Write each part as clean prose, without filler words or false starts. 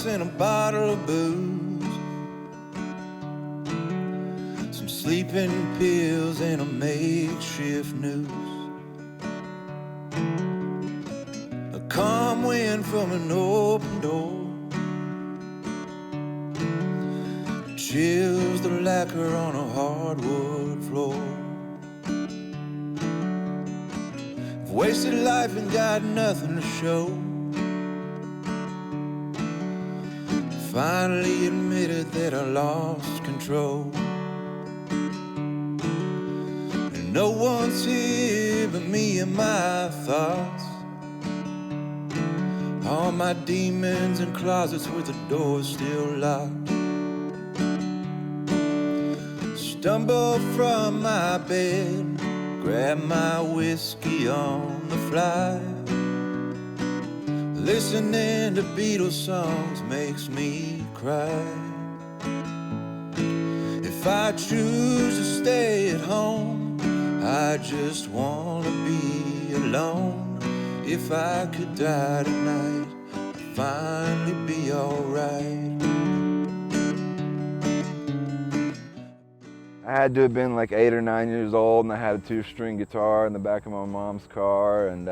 ice and a bottle of booze, some sleeping pills and a makeshift noose, a calm wind from an open door chills the lacquer on a hardwood floor. I've wasted life and got nothing to show. Finally admitted that I lost control. And no one's here but me and my thoughts, all my demons in closets with the doors still locked. Stumble from my bed, grab my whiskey on the fly. Listening to Beatles songs makes me cry. If I choose to stay at home, I just wanna be alone. If I could die tonight, I'd finally be alright. I had to have been like 8 or 9 years old, and I had a 2-string guitar in the back of my mom's car, and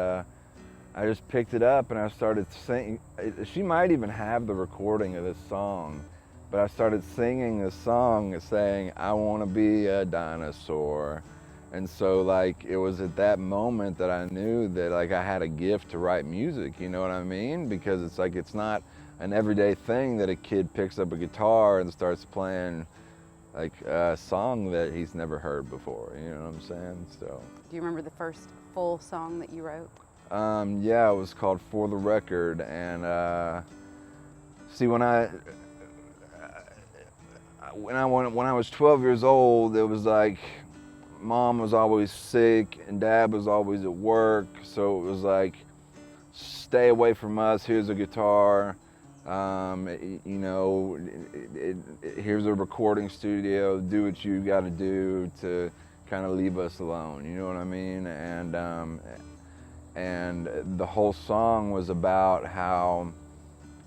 I just picked it up and I started singing. She might even have the recording of this song, but I started singing this song saying, I want to be a dinosaur. And so like it was at that moment that I knew that like I had a gift to write music, you know what I mean? Because it's like it's not an everyday thing that a kid picks up a guitar and starts playing like a song that he's never heard before, you know what I'm saying? So. Do you remember the first full song that you wrote? Yeah, it was called For the Record, and see, when I was 12 years old, it was like Mom was always sick and Dad was always at work, so it was like, stay away from us, here's a guitar, you know, here's a recording studio, do what you got to do to kind of leave us alone, you know what I mean? And the whole song was about how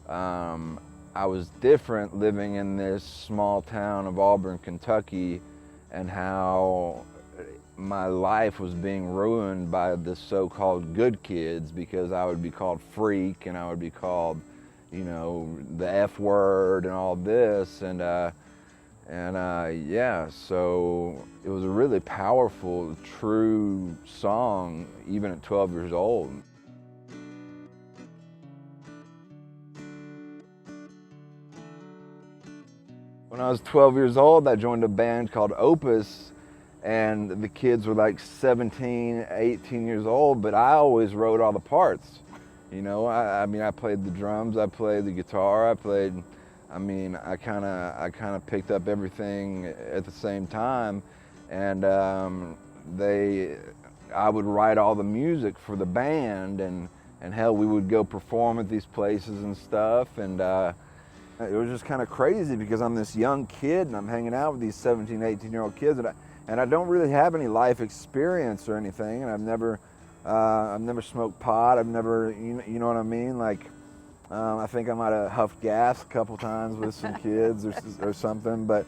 I was different living in this small town of Auburn, Kentucky, and how my life was being ruined by the so-called good kids, because I would be called freak and I would be called, you know, the F word and all this, and yeah, so it was a really powerful, true song, even at 12 years old. When I was 12 years old, I joined a band called Opus, and the kids were like 17, 18 years old, but I always wrote all the parts. You know, I mean, I played the drums, I played the guitar, I kind of picked up everything at the same time, and I would write all the music for the band, and hell, we would go perform at these places and stuff, and it was just kind of crazy because I'm this young kid and I'm hanging out with these 17, 18-year-old kids, and I don't really have any life experience or anything, and I've never smoked pot. I've never, you know what I mean? Like, I think I might have huffed gas a couple times with some kids or something. But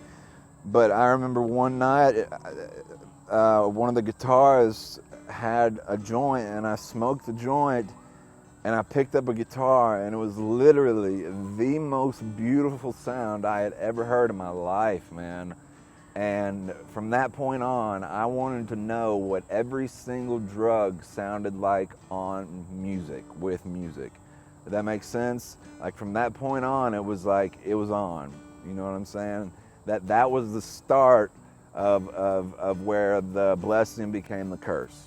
I remember one night, one of the guitarists had a joint, and I smoked the joint, and I picked up a guitar, and it was literally the most beautiful sound I had ever heard in my life, man. And from that point on, I wanted to know what every single drug sounded like on music, with music. Does that make sense? Like from that point on, it was like, it was on. You know what I'm saying? That was the start of where the blessing became the curse.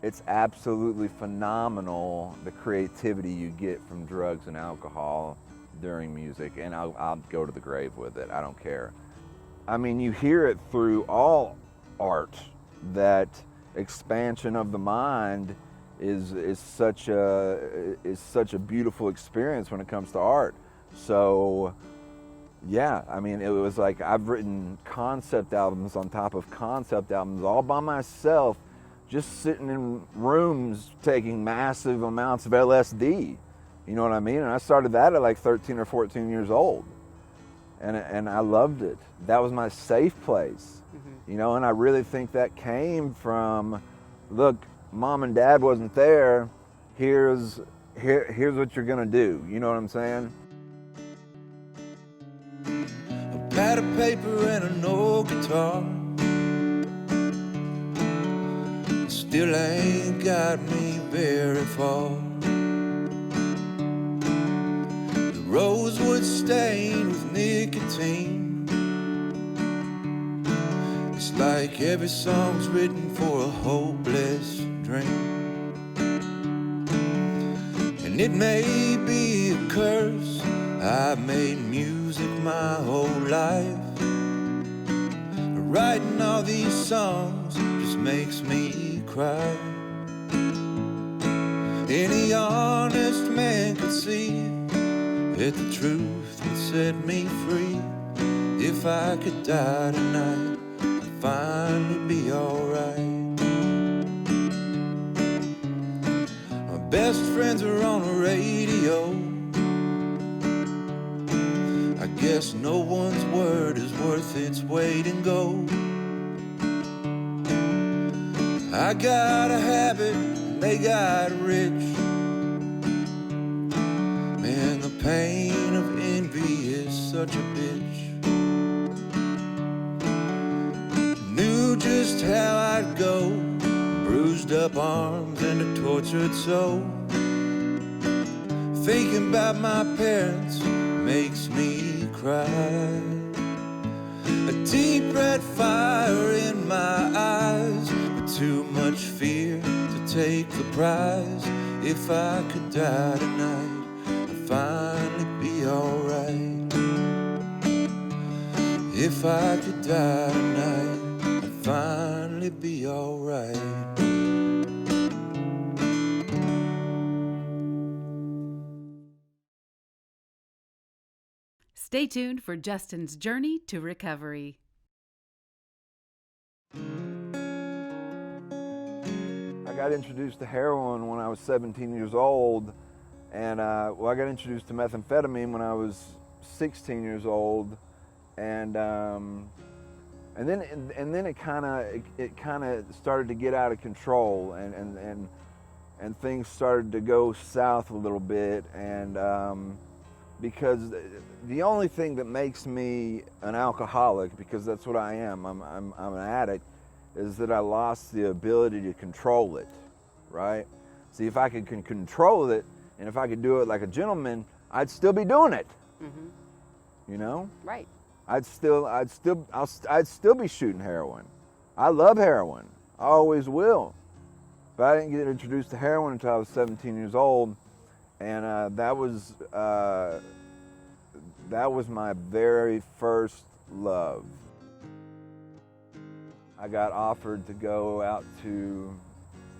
It's absolutely phenomenal, the creativity you get from drugs and alcohol during music, and I'll go to the grave with it. I don't care. I mean, you hear it through all art, that expansion of the mind is such a beautiful experience when it comes to art. So yeah, I mean, it was like I've written concept albums on top of concept albums all by myself, just sitting in rooms taking massive amounts of LSD. You know what I mean? And I started that at like 13 or 14 years old. And I loved it. That was my safe place. You know, and I really think that came from, look, Mom and Dad wasn't there. Here's what you're gonna do. You know what I'm saying? A pad of paper and an old guitar still ain't got me very far. The rosewood stained with nicotine. It's like every song's written for a hopeless dream. And it may be a curse, I've made music my whole life. Writing all these songs just makes me cry. Any honest man could see that the truth would set me free. If I could die tonight, I'd finally be alright. My best friends are on the radio. I guess no one's word is worth its weight in gold. I got a habit, they got rich. Man, the pain of envy is such a bitch. Knew just how I'd go, bruised up arms and a tortured soul. Thinking about my parents makes me cry. A deep red fire in my eyes, but too much fear to take the prize. If I could die tonight, I'd finally be alright. If I could die tonight, I'd finally be alright. Stay tuned for Justin's journey to recovery. I got introduced to heroin when I was 17 years old, and I got introduced to methamphetamine when I was 16 years old, and then it kind of started to get out of control, and things started to go south a little bit, and because the only thing that makes me an alcoholic, because that's what I am, I'm an addict, is that I lost the ability to control it, right? See, if I could control it, and if I could do it like a gentleman, I'd still be doing it. You know? Right. I'd still be shooting heroin. I love heroin. I always will. But I didn't get introduced to heroin until I was 17 years old, and that was my very first love. I got offered to go out to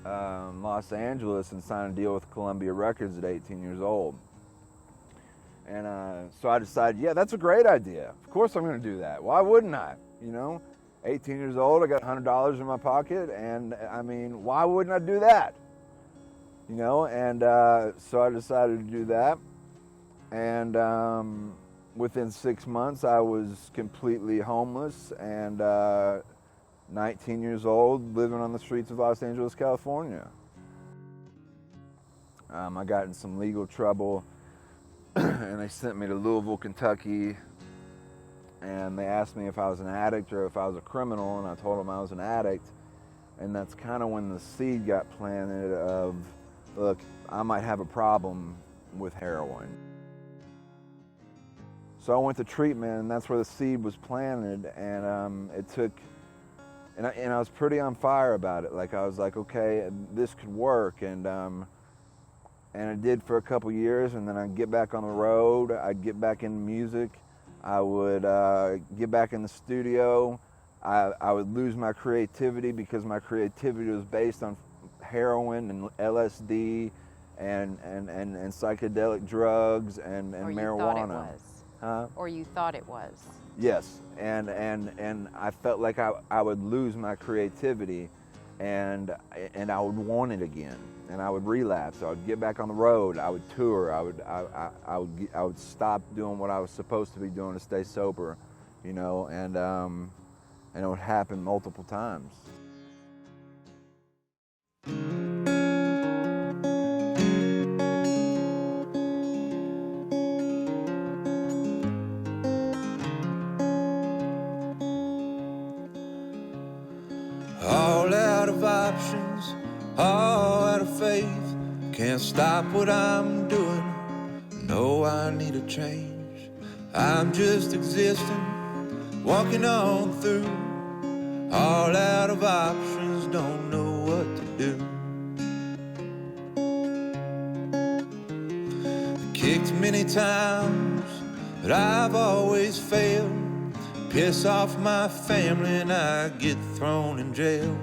Los Angeles and sign a deal with Columbia Records at 18 years old. And so I decided, yeah, that's a great idea. Of course I'm going to do that. Why wouldn't I? You know, 18 years old, I got $100 in my pocket, and I mean, why wouldn't I do that? You know, and so I decided to do that. And within 6 months, I was completely homeless and 19 years old, living on the streets of Los Angeles, California. I got in some legal trouble, and they sent me to Louisville, Kentucky, and they asked me if I was an addict or if I was a criminal, and I told them I was an addict. And that's kind of when the seed got planted of, look, I might have a problem with heroin. So I went to treatment, and that's where the seed was planted, and it took, and I was pretty on fire about it. Like, I was like, okay, this could work, and it did for a couple years, and then I'd get back on the road, I'd get back into music, I would get back in the studio, I would lose my creativity because my creativity was based on heroin and LSD and psychedelic drugs and or marijuana. You thought it was. Huh? Or you thought it was. Yes, and I felt like I would lose my creativity, and I would want it again, and I would relapse. I would get back on the road. I would tour. I would stop doing what I was supposed to be doing to stay sober, you know, and it would happen multiple times. All out of options, all out of faith. Can't stop what I'm doing. No, I need a change. I'm just existing, walking on through. All out of options, don't know what to do. Kicked many times, but I've always failed. Piss off my family and I get thrown in jail.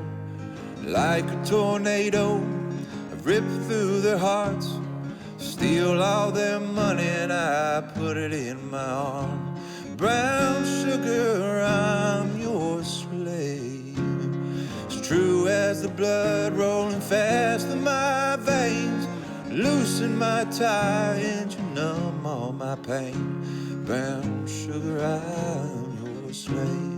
Like a tornado, I rip through their hearts, steal all their money and I put it in my arm. Brown sugar, I'm your slave. As true as the blood rolling fast in my veins, loosen my tie and you numb all my pain. Brown sugar, I'm your slave.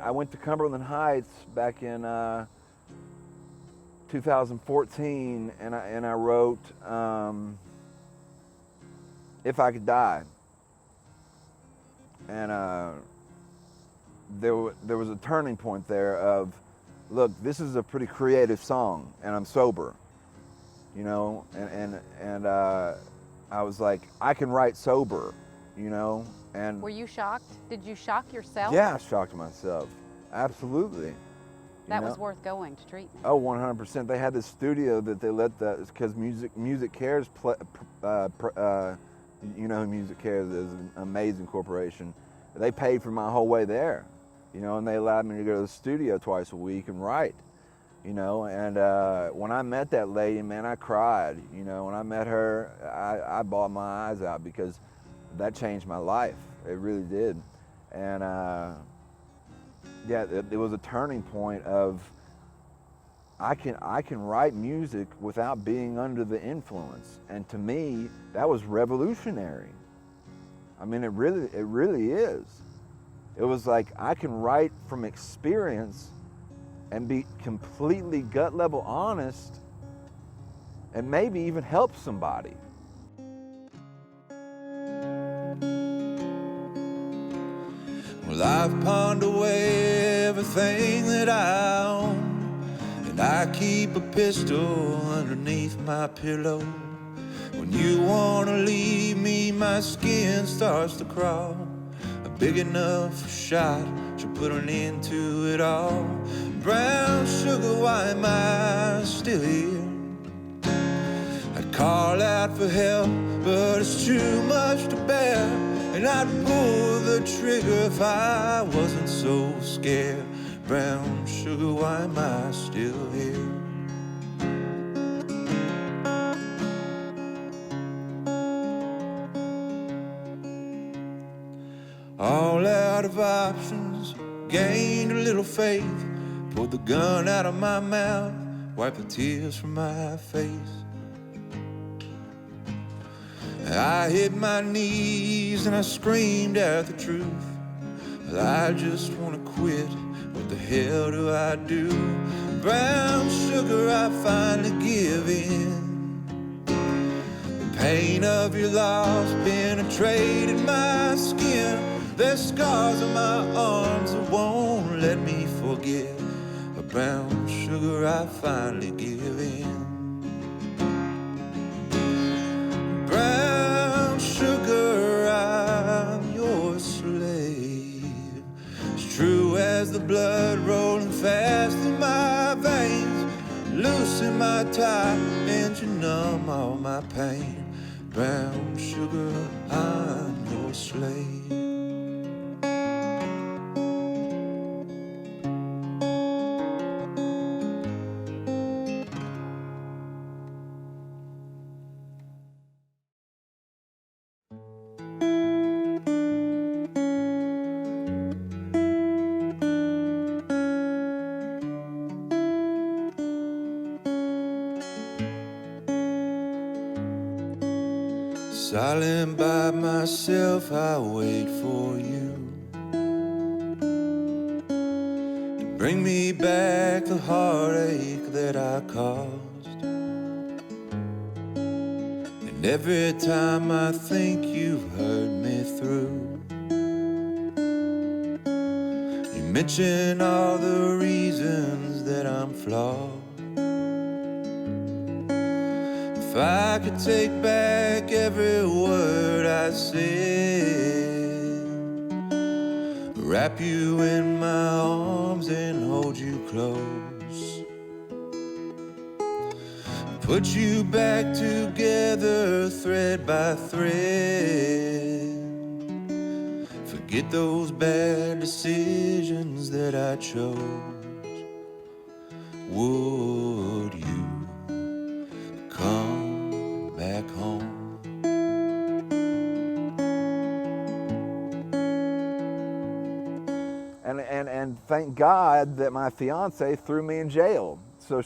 I went to Cumberland Heights back in 2014, and I wrote "If I Could Die," and there was a turning point there of, look, this is a pretty creative song, and I'm sober, you know, and I was like, I can write sober, you know, and Were you shocked? Did you shock yourself? yeah, I shocked myself, absolutely. That was worth going to treatment. Oh, 100%. They had this studio that they let because Music Cares, you know who Music Cares is, an amazing corporation. They paid for my whole way there, you know, and they allowed me to go to the studio twice a week and write, you know. And when I met that lady, man, I cried, you know. When I met her, I bawled my eyes out because that changed my life. It really did. And yeah, it was a turning point of I can write music without being under the influence, and to me that was revolutionary. I mean, it really is. It was like I can write from experience and be completely gut level honest and maybe even help somebody. Well, I've pawned away everything that I own, and I keep a pistol underneath my pillow. When you wanna leave me, my skin starts to crawl. A big enough shot to put an end to it all. Brown sugar, why am I still here? I'd call out for help, but it's too much to bear. And I'd pull the trigger if I wasn't so scared. Brown sugar, why am I still here? All out of options, gained a little faith. Pulled the gun out of my mouth, wiped the tears from my face. I hit my knees and I screamed out the truth. I just wanna quit, what the hell do I do? Brown sugar, I finally give in. The pain of your loss penetrated my skin. There's scars on my arms that won't let me forget. Brown sugar, I finally give in. Brown sugar, I'm your slave. As true as the blood rolling fast in my veins, loosen my tie and you numb all my pain. Brown sugar, I'm your slave. Silent by myself, I wait for you to bring me back the heartache that I caused. And every time I think you've heard me through, you mention all the reasons that I'm flawed. If I could take back every word I said, wrap you in my arms and hold you close, put you back together thread by thread, forget those bad decisions that I chose, would you come back home? And thank God that my fiance threw me in jail. So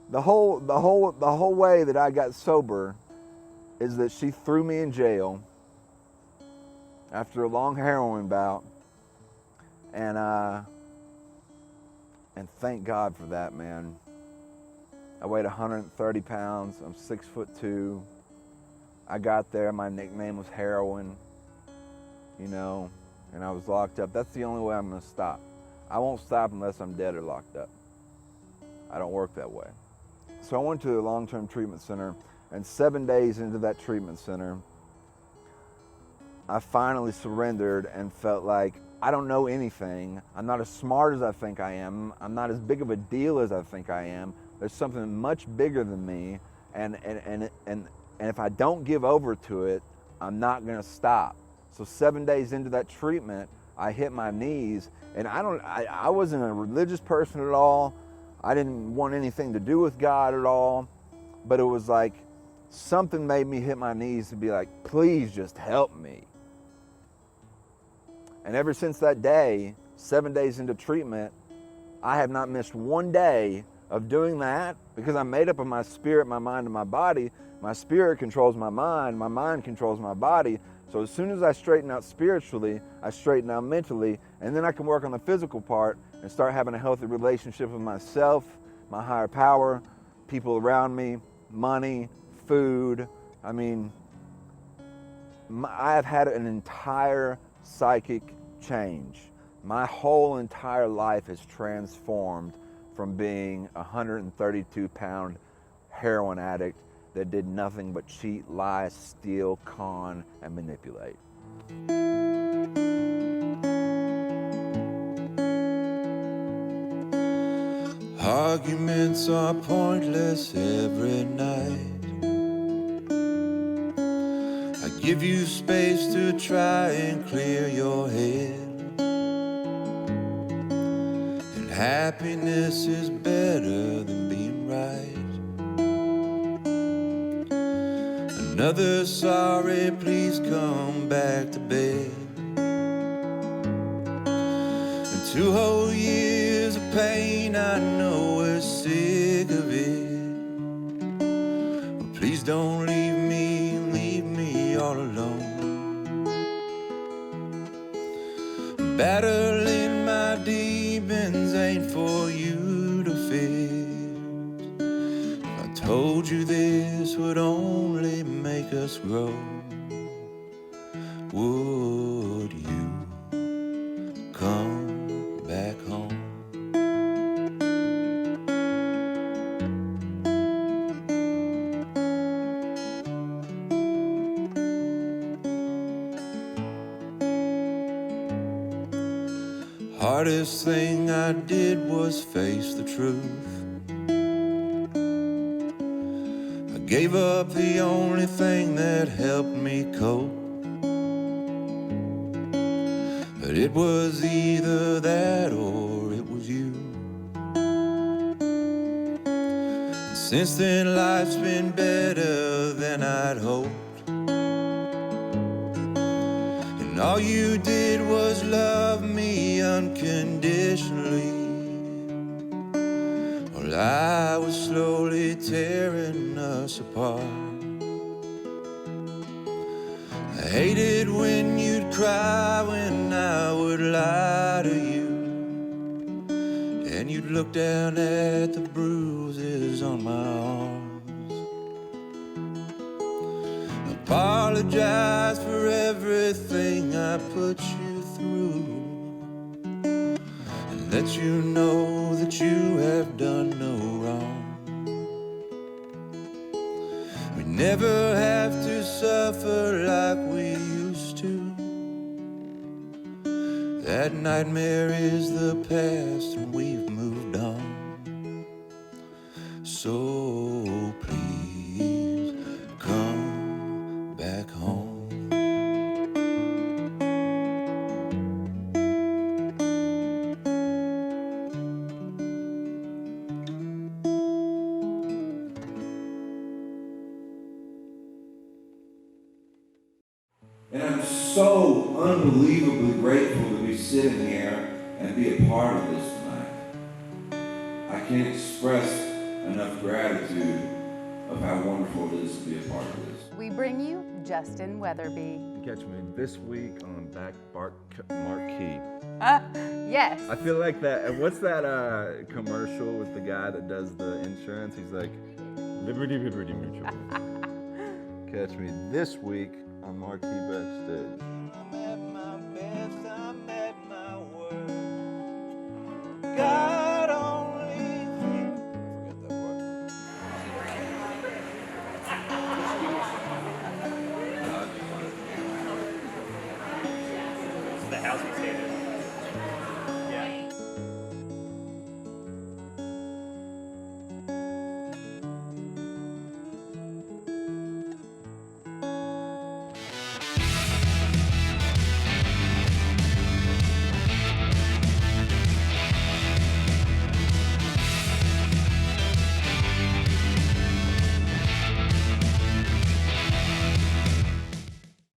the whole way that I got sober is that she threw me in jail after a long heroin bout, and thank God for that, man. I weighed 130 pounds. I'm 6'2". I got there. My nickname was Heroin, you know, and I was locked up. That's the only way I'm going to stop. I won't stop unless I'm dead or locked up. I don't work that way. So I went to the long-term treatment center, and 7 days into that treatment center, I finally surrendered and felt like I don't know anything. I'm not as smart as I think I am. I'm not as big of a deal as I think I am. There's something much bigger than me, and if I don't give over to it, I'm not going to stop. So 7 days into that treatment, I hit my knees, and I wasn't a religious person at all. I didn't want anything to do with God at all, but it was like something made me hit my knees to be like, please just help me. And ever since that day, 7 days into treatment, I have not missed one day of doing that, because I'm made up of my spirit, my mind, and my body. My spirit controls my mind controls my body. So as soon as I straighten out spiritually, I straighten out mentally, and then I can work on the physical part and start having a healthy relationship with myself, my higher power, people around me, money, food. I mean, I have had an entire psychic change. My whole entire life is transformed from being a 132-pound heroin addict that did nothing but cheat, lie, steal, con, and manipulate. Arguments are pointless every night. I give you space to try and clear your head. And happiness is better than being right. Another sorry, please come back to bed. And 2 whole years of pain, I know we're sick of it. But please don't leave me all alone. Battling my demons ain't for you to fix. If I told you this would only make us grow, would you come back home? Hardest thing I did was face the truth. I gave up the only thing that helped me cope. But it was either that or it was you. And since then life's been better than I'd hoped. And all you did was love me unconditionally, while I was slowly tearing us apart. I hated when you'd cry when I would lie to you, and you'd look down at the bruises on my arms. Apologize for everything I put you through, and let you know that you have done no wrong. We never have to suffer like we used to. That nightmare is the past and we've moved on. So please come back home. And I'm so unbelievably grateful to be sitting here and be a part of this tonight. I can't express enough gratitude of how wonderful it is to be a part of this. We bring you Justin Weatherbee. Catch me this week on Marquee. Yes. I feel like that. What's that commercial with the guy that does the insurance? He's like, Liberty Mutual. Catch me this week on Marquee Backstage. I'm at my best, I'm at my worst. God only forget that part. This is the housing standard.